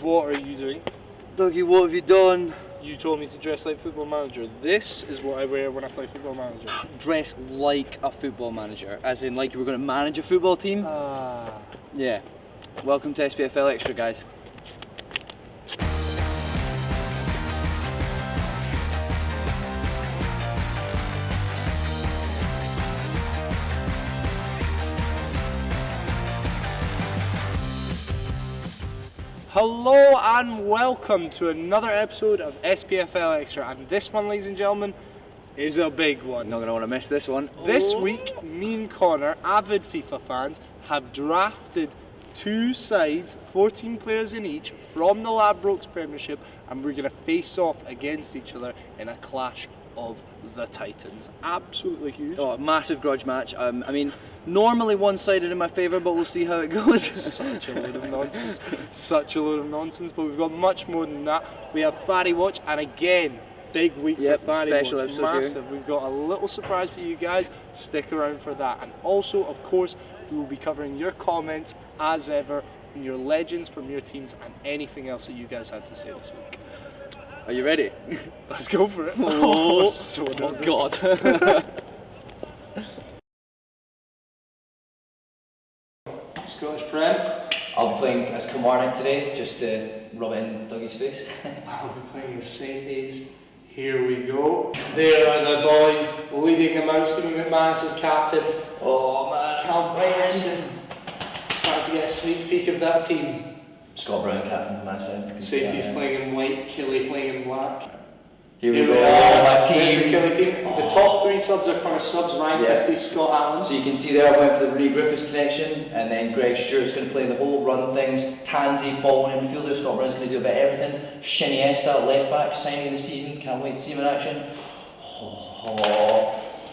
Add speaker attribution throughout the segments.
Speaker 1: What are you doing?
Speaker 2: Dougie, what have you done?
Speaker 1: You told me to dress like Football Manager. This is what I wear when I play Football Manager.
Speaker 2: Dress like a football manager, as in like you were going to manage a football team? Yeah. Welcome to SPFL Extra, guys.
Speaker 1: Hello and welcome to another episode of SPFL Extra, and this one, ladies and gentlemen, is a big one.
Speaker 2: Not going to want to miss this one.
Speaker 1: This week, me and Connor, avid FIFA fans, have drafted two sides, 14 players in each, from the Ladbrokes Premiership, and we're going to face off against each other in a clash of the Titans. Absolutely huge.
Speaker 2: Oh, massive grudge match. I mean, normally one-sided in my favour, but we'll see how it goes.
Speaker 1: Such a load of nonsense. Such a load of nonsense, but we've got much more than that. We have Faddy Watch, and again, big week for Faddy Watch.
Speaker 2: Episode
Speaker 1: massive.
Speaker 2: here.
Speaker 1: We've got a little surprise for you guys. Stick around for that. And also, of course, we will be covering your comments as ever, and your legends from your teams, and anything else that you guys had to say this week.
Speaker 2: Are you ready?
Speaker 1: Let's go for it.
Speaker 2: Oh,
Speaker 1: so
Speaker 2: oh God.
Speaker 1: Scottish Prem.
Speaker 2: I'll be playing as Kilmarnock today, just to rub it in Dougie's face.
Speaker 1: I'll be playing as St. Days. Here we go. There are the boys leading them out. Stephen McManus as captain.
Speaker 2: Oh man,
Speaker 1: Cal Bryson starting to get a sneak peek of that team.
Speaker 2: Scott Brown, captain for my side.
Speaker 1: Saintie's playing in white, Killy playing in black.
Speaker 2: Here we go, my team.
Speaker 1: There's the Killy team. The top three subs are Connor subs, Ryan Christie, Scott Allen.
Speaker 2: So you can see there I went for the Ray Griffiths connection, and then Greg Stewart's going to play the whole run things. Tansy, ball and midfielder, Scott Brown's going to do a bit of everything. Shiniesta, left back, signing of the season, can't wait to see him in action.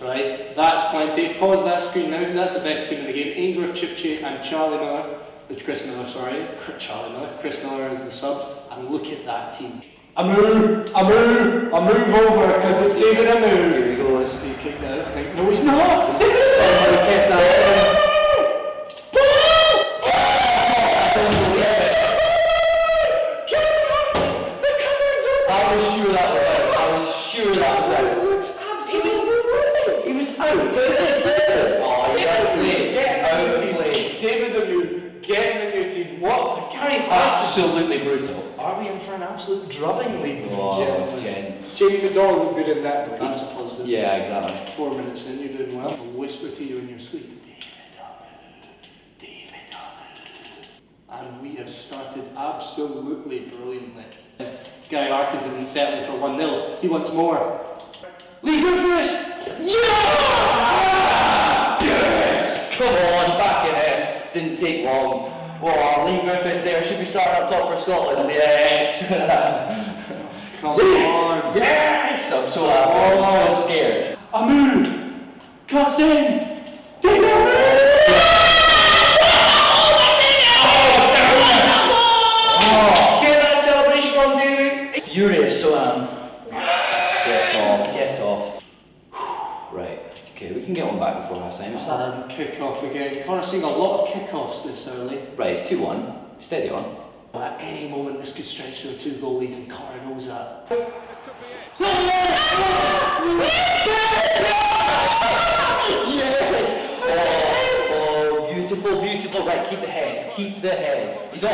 Speaker 1: Right, that's plenty. Pause that screen now because that's the best team in the game. Ainsworth, Chifche and Charlie Miller. Chris Miller as the subs, and look at that team. I move over because it's David Amu.
Speaker 2: Here he goes.
Speaker 1: He's kicked out, I think. No, he's not!
Speaker 2: I was sure that was out.
Speaker 1: It looks absolutely perfect. He was out.
Speaker 2: Oh, he's out of play. Out of play.
Speaker 1: David Amu, getting in your team. What? Gary
Speaker 2: Absolutely brutal.
Speaker 1: Are we in for an absolute drubbing, ladies and gentlemen?
Speaker 2: Jen.
Speaker 1: Jamie McDonald looked good in that, though. That's a positive.
Speaker 2: Yeah, exactly.
Speaker 1: 4 minutes in, you're doing well. I'll whisper to you in your sleep, David Amu. And we have started absolutely brilliantly. Gary Ark is in settling for 1-0. He wants more. Lee Griffiths!
Speaker 2: Yeah! Yes! Come on, back in it. Didn't take long. Oh, Lee Griffiths there should be starting up top for Scotland. Yes!
Speaker 1: Come on!
Speaker 2: Yes! I'm so happy. I'm so scared.
Speaker 1: Amu! Cuts in! David Amu! Get that celebration on, David!
Speaker 2: Furious, so Get off. Right, okay, we can get one back before half time.
Speaker 1: And kick off again. Connor's seeing a lot of kickoffs this early.
Speaker 2: Right, it's 2-1. Steady on.
Speaker 1: At any moment this could stretch to a 2-goal lead, and Connor knows that.
Speaker 2: Oh, beautiful, beautiful. Right, keep the head. Keep the head. He's on.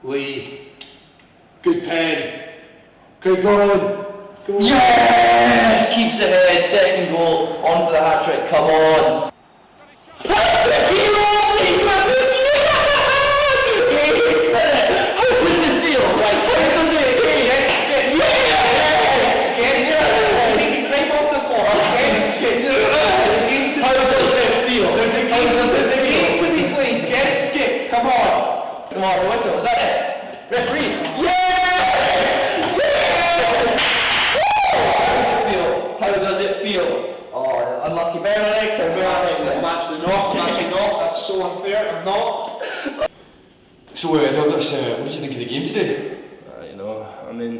Speaker 1: Lee. Good pen. Good going.
Speaker 2: Yes! Keeps the head. Second goal. On for the hat trick. Come on. Come on, the whistle, is that it? Referee! Yeah! Yeah! How does it feel? Oh, unlucky. Very nice.
Speaker 1: I'm actually not. That's so unfair. I'm not.
Speaker 2: So, Douglas, what do you think of the game today?
Speaker 1: I mean,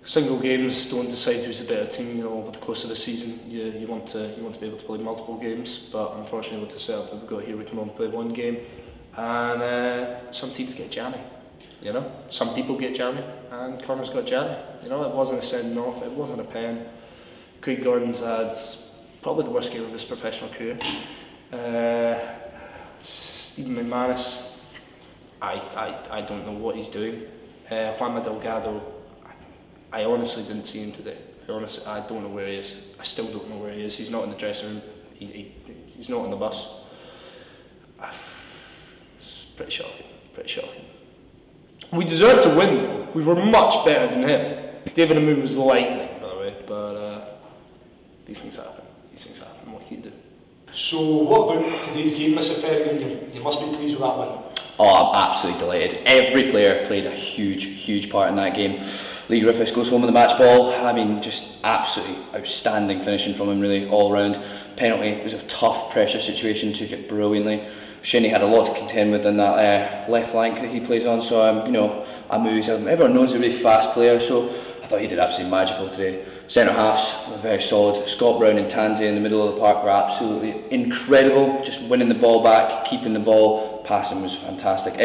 Speaker 1: single games don't decide who's the better team. You know, over the course of the season, you want to be able to play multiple games. But unfortunately, with the setup that we've got here, we can only play one game, and some teams get jammy. You know, some people get jammy, and Connor's got jammy. You know, it wasn't a sending off, it wasn't a pen. Craig Gordon's had probably the worst game of his professional career. Stephen McManus, I don't know what he's doing. Juanma Delgado, I honestly didn't see him today. I don't know where he is. I still don't know where he is. He's not in the dressing room. He's not on the bus. It's pretty shocking. Pretty shocking. We deserved to win though. We were much better than him. David Amu was lightning, by the way, but these things happen. What can you do?
Speaker 3: So what about today's game, Mr. Ferrigan? You must be pleased with that win.
Speaker 2: Oh, I'm absolutely delighted. Every player played a huge part in that game. Lee Griffiths goes home with the match ball. I mean, just absolutely outstanding finishing from him, really, all round. Penalty, it was a tough pressure situation, took it brilliantly. Shinnie had a lot to contend with in that left flank that he plays on, so you know, everyone knows he's a really fast player, so I thought he did absolutely magical today. Centre halves were very solid. Scott Brown and Tansy in the middle of the park were absolutely incredible, just winning the ball back, keeping the ball, passing was fantastic.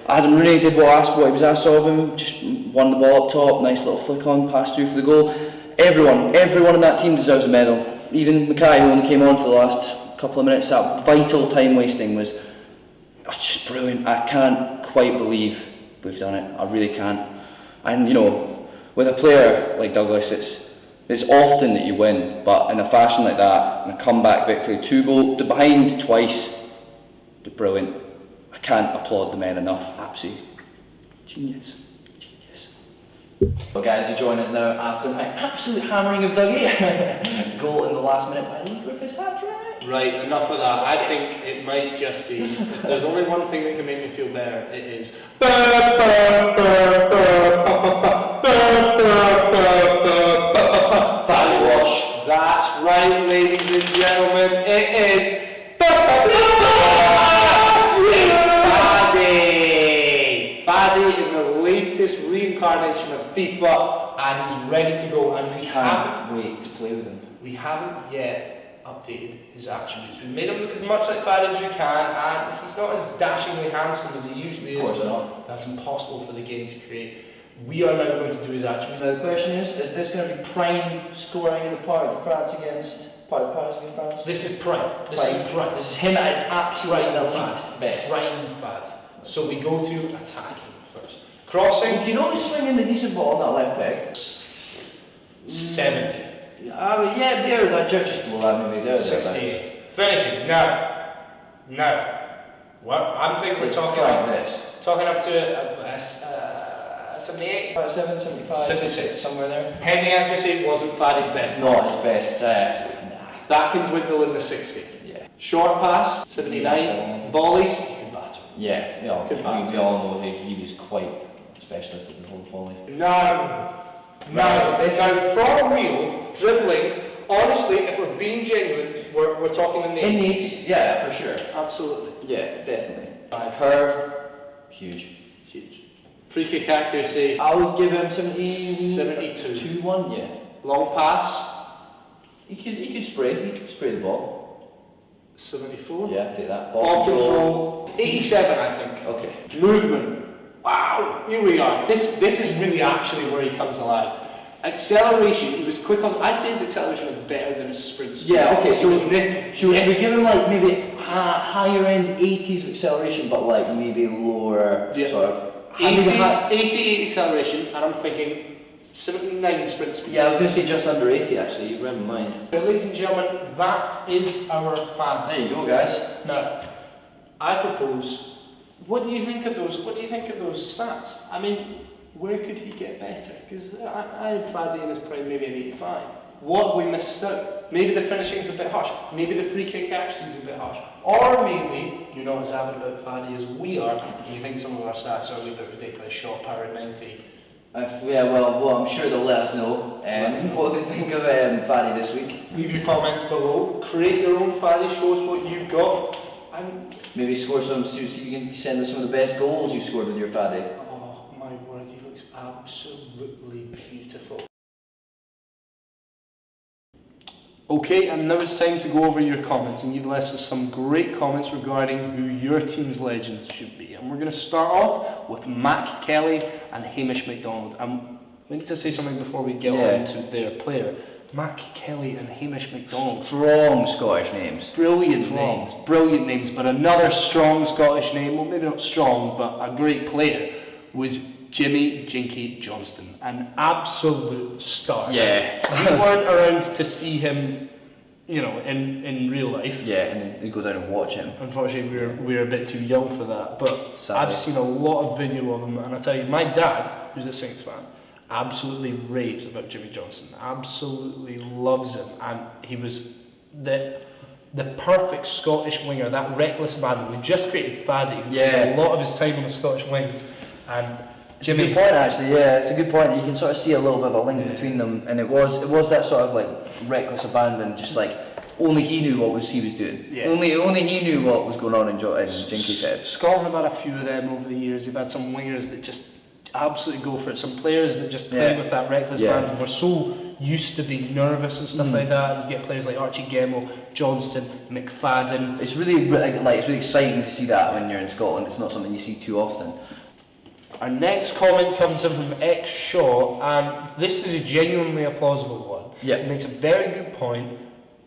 Speaker 2: Adam Rooney did what he was asked of him, just won the ball up top, nice little flick on, pass through for the goal. Everyone in that team deserves a medal. Even Mackay, who only came on for the last couple of minutes, that vital time wasting was just brilliant. I can't quite believe we've done it, I really can't. And you know, with a player like Douglas, it's often that you win, but in a fashion like that, in a comeback victory, 2 goals behind twice, brilliant. I can't applaud the men enough. Absolutely genius. Well guys, you join us now after my absolute hammering of Dougie. Goal in the last minute by Lee Griffiths hat-trick.
Speaker 1: Right, enough of that. I think it might just be, if there's only one thing that can make me feel better, it is
Speaker 2: Faddy wash.
Speaker 1: That's right, ladies and gentlemen, it is Faddy in the latest reincarnation of FIFA, and he's ready to go, and we
Speaker 2: Can't wait to play with him.
Speaker 1: We haven't yet updated his attributes. We've made him look as much like Faddy as we can, and he's not as dashingly handsome as he usually is,
Speaker 2: Of course
Speaker 1: but
Speaker 2: not.
Speaker 1: that's impossible for the game to create. We are now going to do his attributes.
Speaker 2: Now the question is this going to be prime scoring in the part of Paris against France?
Speaker 1: This is prime. This
Speaker 2: is him at his absolute elite best.
Speaker 1: Prime Faddy. So we go to attacking first. Crossing.
Speaker 2: You know he's swinging the decent ball on that left peg?
Speaker 1: 70.
Speaker 2: Yeah, there, that just below that maybe there.
Speaker 1: 68. Finishing. Now. What? I'm thinking we're talking
Speaker 2: like this.
Speaker 1: Talking up to 78.
Speaker 2: 77, 75,
Speaker 1: 76.
Speaker 2: somewhere there.
Speaker 1: Heading accuracy wasn't Faddy's best.
Speaker 2: Not his best.
Speaker 1: That can dwindle in the 60.
Speaker 2: Yeah.
Speaker 1: Short pass, 79. Volleys, you can batter.
Speaker 2: Yeah, we all know he was quite a specialist at the whole volley.
Speaker 1: Now, from real, dribbling, honestly, if we're being genuine, we're talking in the 80s.
Speaker 2: Yeah, for sure.
Speaker 1: Absolutely.
Speaker 2: Yeah, definitely. Curve, huge.
Speaker 1: Free kick accuracy,
Speaker 2: I would give him
Speaker 1: 72.
Speaker 2: 2-1, yeah.
Speaker 1: Long pass,
Speaker 2: He could spray the ball.
Speaker 1: 74.
Speaker 2: Yeah, take that.
Speaker 1: Ball control, 87, I think.
Speaker 2: Okay.
Speaker 1: Movement. Wow, here we are. This is really actually where he comes alive. Acceleration, he was quick on. I'd say his acceleration was better than his sprint speed.
Speaker 2: Yeah, okay.
Speaker 1: So his nip.
Speaker 2: Should we give him like maybe higher end 80s acceleration, but like maybe lower sort of
Speaker 1: 88 acceleration, and I'm thinking 79 sprint speed.
Speaker 2: Yeah, I was going to say just under 80 actually, you read my mind.
Speaker 1: But ladies and gentlemen, that is our plan.
Speaker 2: There you go, guys.
Speaker 1: Now, I propose, what do you think of those stats? I mean, where could he get better? Because I had Faddy in his prime maybe an 85. What have we missed out? Maybe the finishing's a bit harsh. Maybe the free kick action's a bit harsh. Or maybe you're not as avid about Faddy as we are, and you think some of our stats are a little bit ridiculous. Shot power at 90.
Speaker 2: Well, I'm sure they'll let us know what they think of Faddy this week.
Speaker 1: Leave your comments below. Create your own Faddy. Show us what you've got. And
Speaker 2: maybe score some. So you can send us some of the best goals you scored with your Faddy.
Speaker 1: oh my word, he looks absolutely beautiful. Okay, and now it's time to go over your comments, and you've left us some great comments regarding who your team's legends should be. And we're going to start off with Mac Kelly and Hamish MacDonald. And we need to say something before we get on to their player. Mac Kelly and Hamish MacDonald.
Speaker 2: Strong Scottish names.
Speaker 1: Brilliant names, but another strong Scottish name, well maybe not strong, but a great player, was Jimmy Jinky Johnston, an absolute star.
Speaker 2: Yeah.
Speaker 1: We weren't around to see him, you know, in real life.
Speaker 2: Yeah, and then you go down and watch him.
Speaker 1: Unfortunately, we're a bit too young for that, but
Speaker 2: Sadly.
Speaker 1: I've seen a lot of video of him, and I tell you, my dad, who's a Saints fan, absolutely raves about Jimmy Johnston, absolutely loves him, and he was the perfect Scottish winger, that reckless abandon. We just created Faddy, who spent a lot of his time on the Scottish wings, and Jimmy.
Speaker 2: It's a good point, actually. Yeah, it's a good point. You can sort of see a little bit of a link between them, and it was that sort of like reckless abandon, just like only he knew what he was doing. Yeah. Only he knew what was going on in Jinky's head.
Speaker 1: Scotland have had a few of them over the years. They've had some wingers that just absolutely go for it. Some players that just play with that reckless abandon. We're so used to being nervous and stuff like that. You get players like Archie Gemmill, Johnston, McFadden.
Speaker 2: It's really it's really exciting to see that when you're in Scotland. It's not something you see too often.
Speaker 1: Our next comment comes in from X Shaw, and this is a genuinely a plausible one.
Speaker 2: Yeah.
Speaker 1: It makes a very good point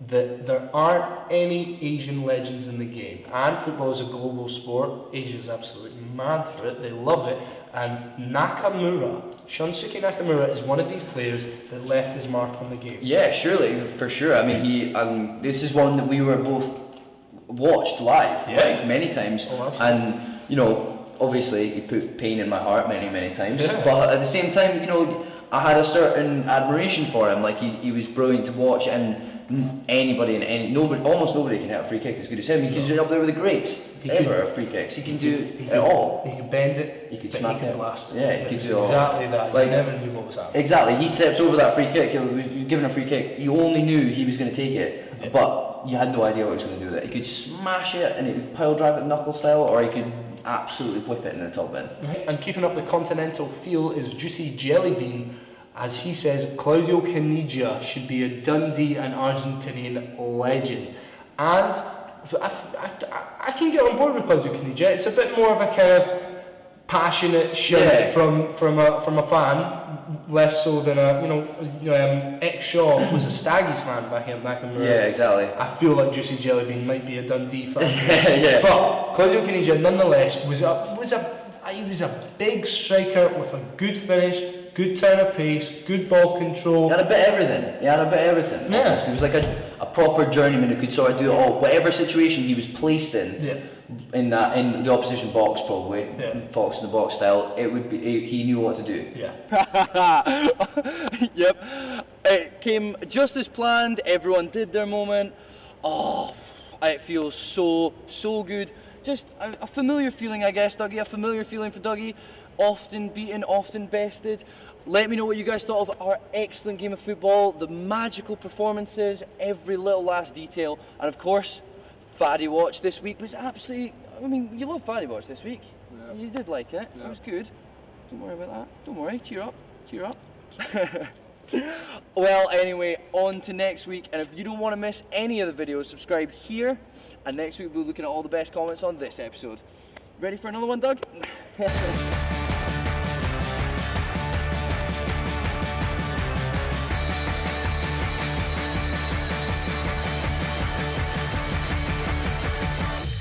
Speaker 1: that there aren't any Asian legends in the game, and football is a global sport. Asia's absolutely mad for it, they love it, and Shunsuke Nakamura is one of these players that left his mark on the game.
Speaker 2: Yeah, surely, for sure. I mean, this is one that we were both watched live, like, many times, and you know, obviously he put pain in my heart many times, but at the same time, you know, I had a certain admiration for him. Like he was brilliant to watch, and almost nobody can hit a free kick as good as him. He can up there with the greats ever free kicks. He can do it all.
Speaker 1: He could bend it,
Speaker 2: he could
Speaker 1: but
Speaker 2: smack
Speaker 1: he could
Speaker 2: it.
Speaker 1: blast it.
Speaker 2: Yeah, he could do
Speaker 1: exactly that.
Speaker 2: Like,
Speaker 1: you never knew what was happening.
Speaker 2: Exactly, he tips over that free kick. You're given a free kick, you only knew he was going to take it, but you had no idea what he was going to do with it. He could smash it and he would pile drive it knuckle style, or he could absolutely whip it in the top bin.
Speaker 1: And keeping up the continental feel is Juicy Jellybean, as he says Claudio Caniggia should be a Dundee and Argentinian legend. And I can get on board with Claudio Caniggia. It's a bit more of a kind of passionate shout from a fan, less so than X Shaw was a Staggies fan back in Nakamura.
Speaker 2: Yeah, exactly.
Speaker 1: I feel like Juicy Jellybean might be a Dundee fan. But Claudio Caniggia nonetheless was a big striker with a good finish, good turn of pace, good ball control.
Speaker 2: He had a bit of everything.
Speaker 1: Yeah.
Speaker 2: He was like a proper journeyman who could sort of do it all. Whatever situation he was placed in, in the opposition box probably, box in the box style, it would be he knew what to do.
Speaker 1: Yeah.
Speaker 4: Yep. It came just as planned. Everyone did their moment. Oh, it feels so good. Just a familiar feeling, I guess, Dougie. A familiar feeling for Dougie. Often beaten, often bested. Let me know what you guys thought of our excellent game of football, the magical performances, every little last detail, and of course, Faddy Watch this week was absolutely. I mean, you love Faddy Watch this week. Yeah. You did like it. Yeah. It was good. Don't worry about that. Don't worry. Cheer up. Cheer up. Well, anyway, on to next week, and if you don't want to miss any of the videos, subscribe here, and next week we'll be looking at all the best comments on this episode. Ready for another one, Doug?